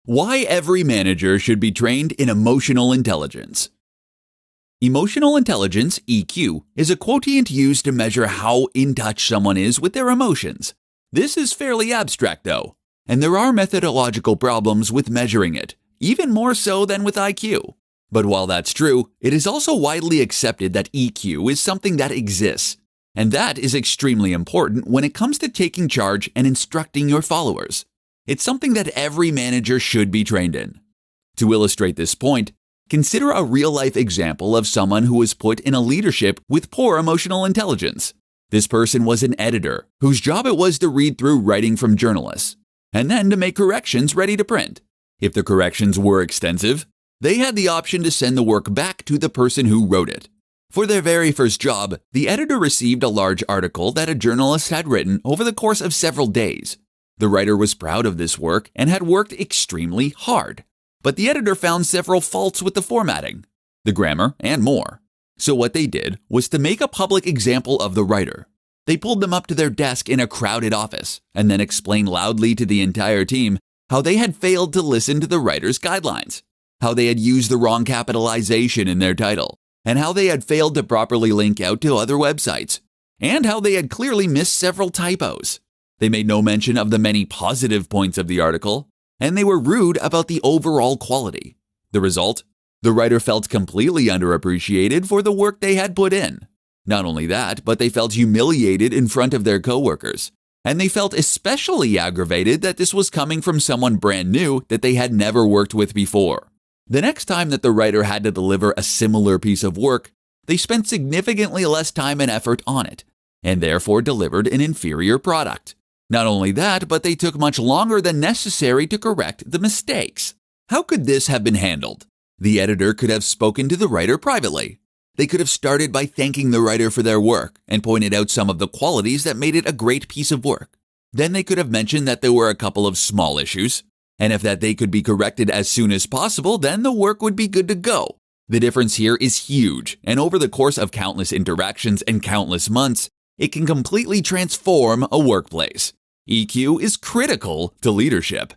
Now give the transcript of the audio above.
Why every manager should be trained in emotional intelligence. Emotional intelligence, EQ, is a quotient used to measure how in touch someone is with their emotions. This is fairly abstract though, and there are methodological problems with measuring it, even more so than with IQ. But while that's true, it is also widely accepted that EQ is something that exists, and that is extremely important when it comes to taking charge and instructing your followers. It's something that every manager should be trained in. To illustrate this point, consider a real-life example of someone who was put in a leadership with poor emotional intelligence. This person was an editor whose job it was to read through writing from journalists, and then to make corrections ready to print. If the corrections were extensive, they had the option to send the work back to the person who wrote it. For their very first job, the editor received a large article that a journalist had written over the course of several days. The writer was proud of this work and had worked extremely hard. But the editor found several faults with the formatting, the grammar, and more. So what they did was to make a public example of the writer. They pulled them up to their desk in a crowded office and then explained loudly to the entire team how they had failed to listen to the writer's guidelines, how they had used the wrong capitalization in their title, and how they had failed to properly link out to other websites, and how they had clearly missed several typos. They made no mention of the many positive points of the article, and they were rude about the overall quality. The result? The writer felt completely underappreciated for the work they had put in. Not only that, but they felt humiliated in front of their coworkers, and they felt especially aggravated that this was coming from someone brand new that they had never worked with before. The next time that the writer had to deliver a similar piece of work, they spent significantly less time and effort on it, and therefore delivered an inferior product. Not only that, but they took much longer than necessary to correct the mistakes. How could this have been handled? The editor could have spoken to the writer privately. They could have started by thanking the writer for their work and pointed out some of the qualities that made it a great piece of work. Then they could have mentioned that there were a couple of small issues, and if that they could be corrected as soon as possible, then the work would be good to go. The difference here is huge, and over the course of countless interactions and countless months, it can completely transform a workplace. EQ is critical to leadership.